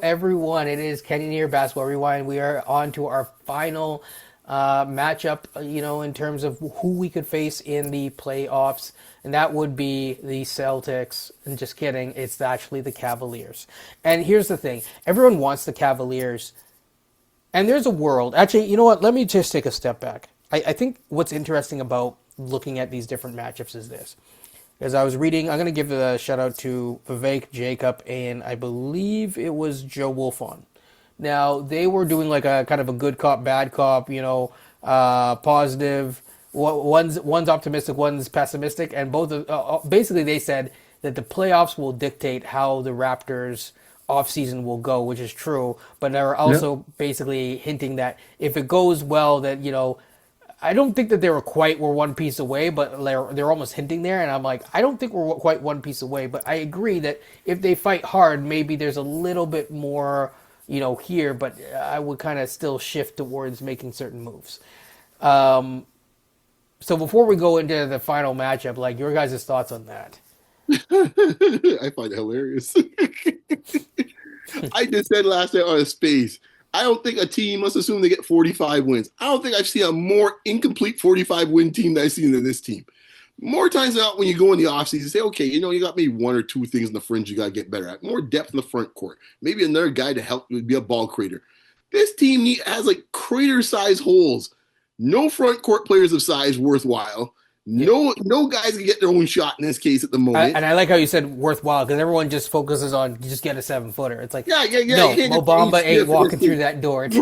everyone? It is Kenny here, Basketball Rewind. We are on to our final matchup, in terms of who we could face in the playoffs, and that would be the Celtics. And just kidding, it's actually the Cavaliers. And here's the thing: everyone wants the Cavaliers, and there's a world. Actually, you know what? Let me just take a step back. I think what's interesting about looking at these different matchups is this. As I was reading, I'm going to give a shout out to Vivek, Jacob, and I believe it was Joe Wolfon. Now, they were doing like a kind of a good cop, bad cop, positive. One's optimistic, one's pessimistic, and both basically they said that the playoffs will dictate how the Raptors offseason will go, which is true, but they're also basically hinting that if it goes well, that, I don't think that we're one piece away, but they're almost hinting there, and I'm like, I don't think we're quite one piece away, but I agree that if they fight hard, maybe there's a little bit more, here, but I would kind of still shift towards making certain moves. So before we go into the final matchup, like your guys' thoughts on that? I find it hilarious. I just said last night on a space, I don't think a team must assume they get 45 wins. I don't think I've seen a more incomplete 45 win team that I've seen than this team. More times than not, when you go in the offseason, say, okay, you got maybe one or two things in the fringe you got to get better at. More depth in the front court. Maybe another guy to help be a ball creator. This team has like crater-sized holes. No front court players of size worthwhile. No guys can get their own shot in this case at the moment. And I like how you said worthwhile, because everyone just focuses on just get a 7-footer. It's like, yeah. No, Mo Bamba ain't walking through that door. And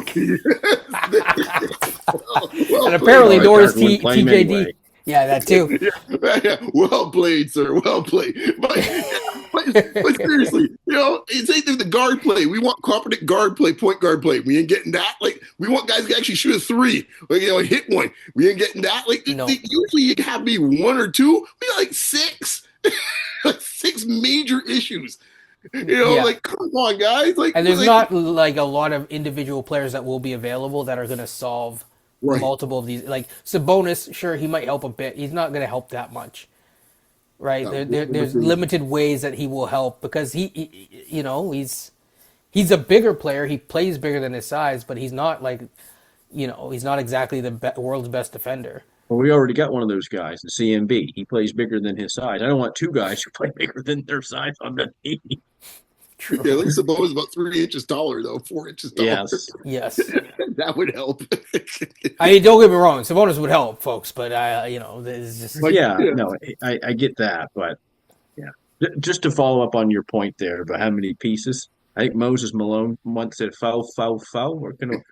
apparently, Doris TJD. Anyway. Yeah, that too. Well played, sir. Well played. But seriously, it's like the guard play. We want competent guard play, point guard play. We ain't getting that. Like, we want guys to actually shoot a three, like, hit one. We ain't getting that. Like, no. Usually you have me one or two. We got like six, like six major issues. Like, come on, guys. Like, and there's not like a lot of individual players that will be available that are going to solve multiple of these. Like Sabonis, sure, he might help a bit. He's not going to help that much, right? There's limited ways that he will help, because he's a bigger player. He plays bigger than his size, but he's not like, he's not exactly the world's best defender. Well, we already got one of those guys, the CMB. He plays bigger than his size. I don't want two guys who play bigger than their size on the team. True. Yeah, I think Sabonis is about 3 inches taller, though, 4 inches taller. Yes. That would help. I mean, don't get me wrong, Sabonis would help, folks, but it's just no, I get that, but just to follow up on your point there about how many pieces. I think Moses Malone once said foul.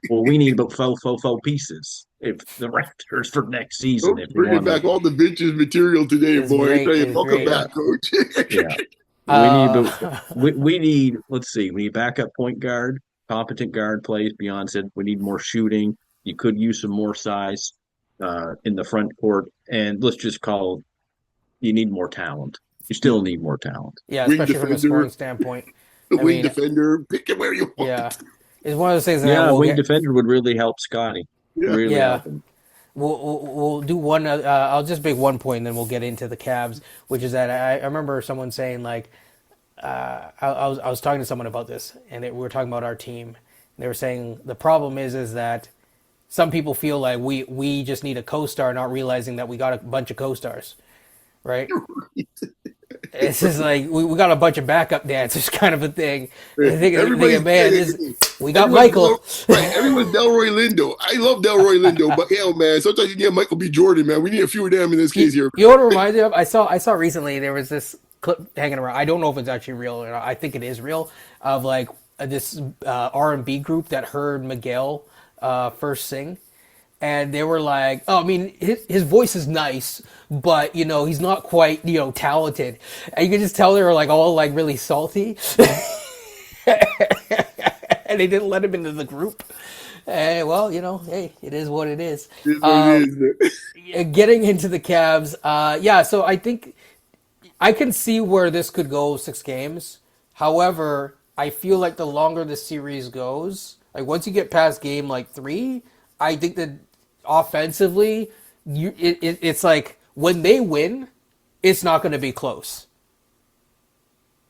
We need about foul pieces if the Raptors for next season. Bringing back all the vintage material today, boy. Welcome back, coach. We need, let's see, we need backup point guard, competent guard plays. Beyond said we need more shooting. You could use some more size in the front court, and let's just call you need more talent. You still need more talent. Yeah, especially from a scoring standpoint. Wing defender, pick it where you want. Yeah, it's one of those things. That wing defender would really help Scotty. Really help him. We'll do one. I'll just make one point, and then we'll get into the Cavs, which is that I remember someone saying, like, I was talking to someone about this, and we were talking about our team. And they were saying the problem is that some people feel like we just need a co-star, not realizing that we got a bunch of co-stars, right? It's just like we got a bunch of backup dancers, kind of a thing. We got Michael. Everyone's Delroy Lindo. I love Delroy Lindo, but man, sometimes you need Michael B. Jordan, man. We need a few of them in this case here. You know what it reminds me of? I saw recently there was this clip hanging around. I don't know if it's actually real or not. I think it is real, of like this R&B group that heard Miguel first sing. And they were like, oh, I mean, his voice is nice, but, he's not quite, talented. And you can just tell they were like all like really salty. And they didn't let him into the group. Well, hey, it is what it is. Getting into the Cavs, so I think I can see where this could go 6 games. However, I feel like the longer the series goes, like once you get past game like 3, I think that offensively, it's like when they win, it's not going to be close.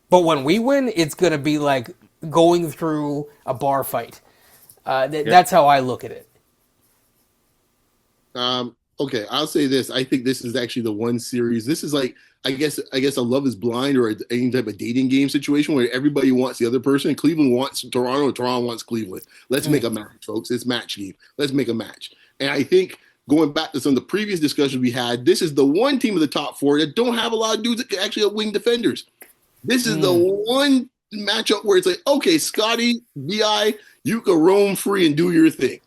But when we win, it's going to be like going through a bar fight. That's how I look at it. Okay, I'll say this. I think this is actually the one series. This is like I guess a Love Is Blind or any type of dating game situation where everybody wants the other person. Cleveland wants Toronto, and Toronto wants Cleveland. Let's make a match, folks. It's match game. Let's make a match. And I think going back to some of the previous discussions we had, this is the one team of the top four that don't have a lot of dudes that can actually have wing defenders. This is the one matchup where it's like, okay, Scotty, Bi, you can roam free and do your thing.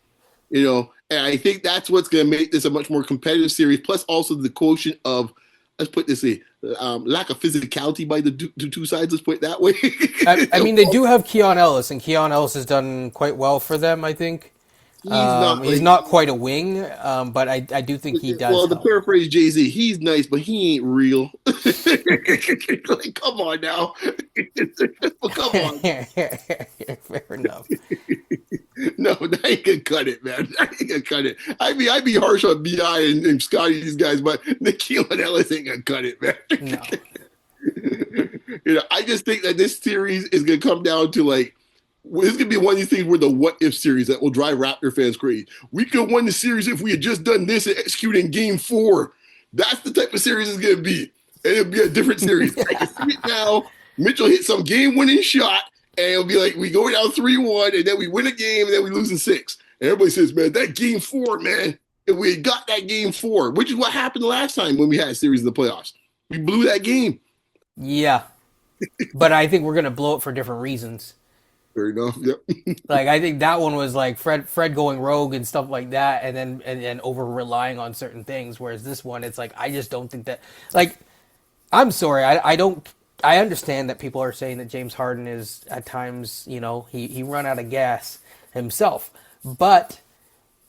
And I think that's what's going to make this a much more competitive series. Plus, also the quotient of, let's put this in, lack of physicality by the two sides. Let's put it that way. I mean, they do have Keon Ellis, and Keon Ellis has done quite well for them, I think. He's not quite a wing, but I do think he does. Well, to help. paraphrase Jay-Z, he's nice, but he ain't real. Like, come on now. Come on. Fair enough. No, that ain't gonna cut it, man. That ain't gonna cut it. I'd be harsh on Bi and Scotty, these guys, but Nikhil and Ellis ain't gonna cut it, man. No. I just think that this series is gonna come down to like, this is gonna be one of these things where the what if series that will drive Raptor fans crazy. We could have won the series if we had just done this and executed in game 4. That's the type of series it's gonna be. And it'll be a different series. I can see it now. Mitchell hit some game-winning shot. And it'll be like we go down 3-1, and then we win a game, and then we lose in 6. And everybody says, man, that game 4, man, if we had got that game 4, which is what happened last time when we had a series in the playoffs. We blew that game. Yeah. But I think we're going to blow it for different reasons. Fair enough, yep. Like, I think that one was like Fred going rogue and stuff like that, and then over-relying on certain things, whereas this one, it's like, I just don't think that... Like, I'm sorry, I don't... I understand that people are saying that James Harden is at times, he run out of gas himself. But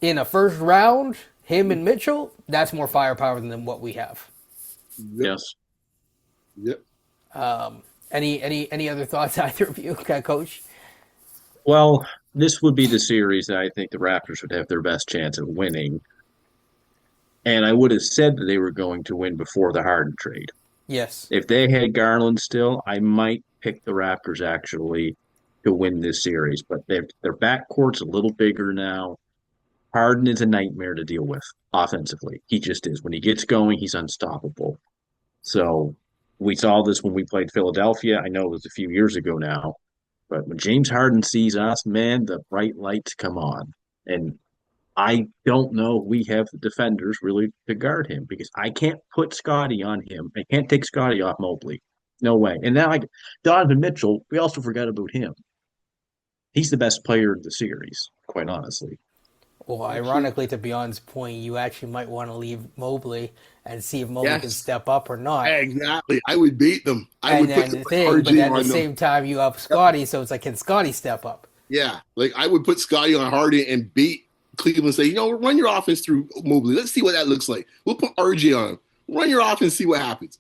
in a first round, him and Mitchell, that's more firepower than what we have. Yep. Yes. Yep. Any other thoughts, either of you, Coach? Well, this would be the series that I think the Raptors would have their best chance of winning. And I would have said that they were going to win before the Harden trade. Yes. If they had Garland still, I might pick the Raptors actually to win this series. But their backcourt's a little bigger now. Harden is a nightmare to deal with offensively. He just is. When he gets going, he's unstoppable. So we saw this when we played Philadelphia. I know it was a few years ago now. But when James Harden sees us, man, the bright lights come on. And I don't know if we have the defenders really to guard him because I can't put Scotty on him. I can't take Scotty off Mobley. No way. And now, like Donovan Mitchell, we also forgot about him. He's the best player of the series, quite honestly. Well, ironically, to Beyond's point, you actually might want to leave Mobley and see if Mobley can step up or not. Exactly. I would beat them. I would put but at the same time, you have Scotty, so it's like, can Scotty step up? Yeah. Like, I would put Scotty on Harden and beat Cleveland, say, run your offense through Mobley. Let's see what that looks like. We'll put RJ on him. Run your offense, see what happens.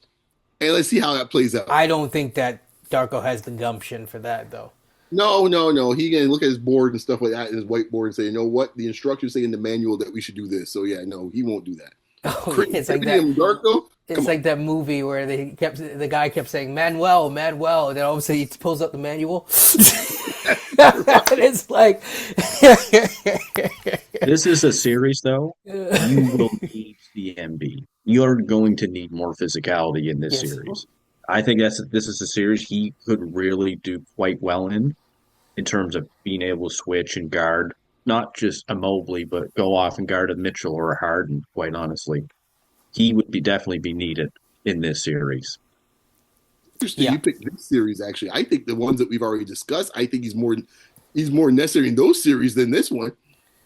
And let's see how that plays out. I don't think that Darko has the gumption for that, though. No. He can look at his board and stuff like that, and his whiteboard, and say, you know what? The instructions say in the manual that we should do this. So, yeah, no, he won't do that. Oh, it's like that. Darko? It's like that movie where the guy kept saying, Manuel, and then all of a sudden he pulls up the manual. And it's like... This is a series, though. You will need CMB. You're going to need more physicality in this series. I think this is a series he could really do quite well in terms of being able to switch and guard, not just a Mobley, but go off and guard a Mitchell or a Harden, quite honestly. He would definitely be needed in this series. Interesting. Yeah. You picked this series, actually. I think the ones that we've already discussed, I think he's more necessary in those series than this one.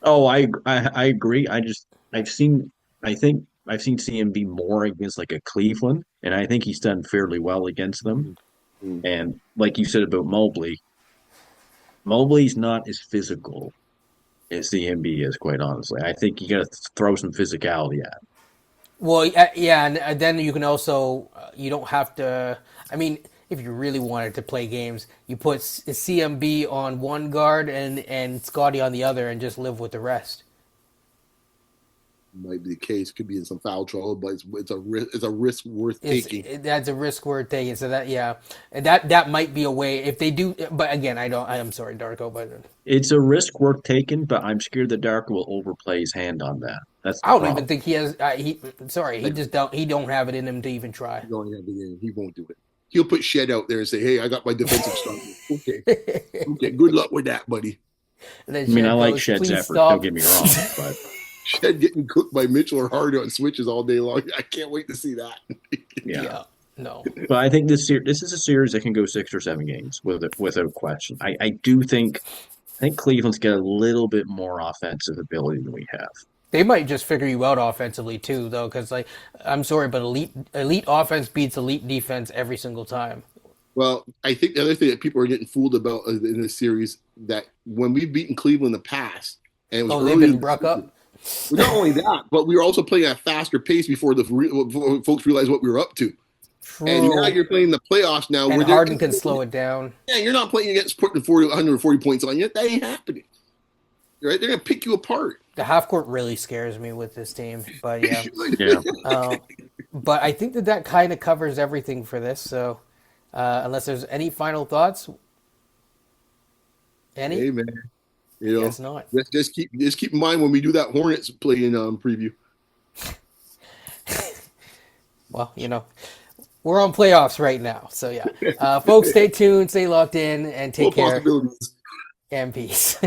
Oh, I agree. I've seen CMB more against like a Cleveland, and I think he's done fairly well against them. Mm-hmm. And like you said about Mobley's not as physical as CMB is, quite honestly. I think you got to throw some physicality at him. Well, yeah, and then you can also, you don't have to, I mean, if you really wanted to play games, you put CMB on one guard and Scotty on the other and just live with the rest. might be the case. Could be in some foul trouble, but it's a risk worth taking. That's a risk we're taking. So that, yeah, and that might be a way if they do. But again, I'm sorry, Darko, but It's a risk worth taking, but I'm scared that Dark will overplay his hand on that. That's the I don't problem. even think he has. He just don't have it in him to even try. He won't do it. He'll put Shed out there and say, "Hey, I got my defensive starter." Okay. Good luck with that, buddy. I mean, I like Shed's effort. Don't get me wrong, but Shed getting cooked by Mitchell or Harden on switches all day long. I can't wait to see that. yeah. No. But I think this is a series that can go 6 or 7 games without question. I do think Cleveland's got a little bit more offensive ability than we have. They might just figure you out offensively too, though, because I'm sorry, but elite offense beats elite defense every single time. Well, I think the other thing that people are getting fooled about in this series that when we've beaten Cleveland in the past, and it was they've been bruck up. Not only that, but we were also playing at a faster pace before folks realized what we were up to. True. And now you're playing the playoffs now. And Harden can slow it down. Yeah, you're not playing against putting 140 points on you. That ain't happening. Right? They're going to pick you apart. The half court really scares me with this team, but yeah. Yeah. But I think that kind of covers everything for this. So, unless there's any final thoughts, any? Hey man, Guess not. Just keep in mind when we do that Hornets play in preview. Well, we're on playoffs right now, so yeah. Folks, stay tuned, stay locked in, and take care. And peace.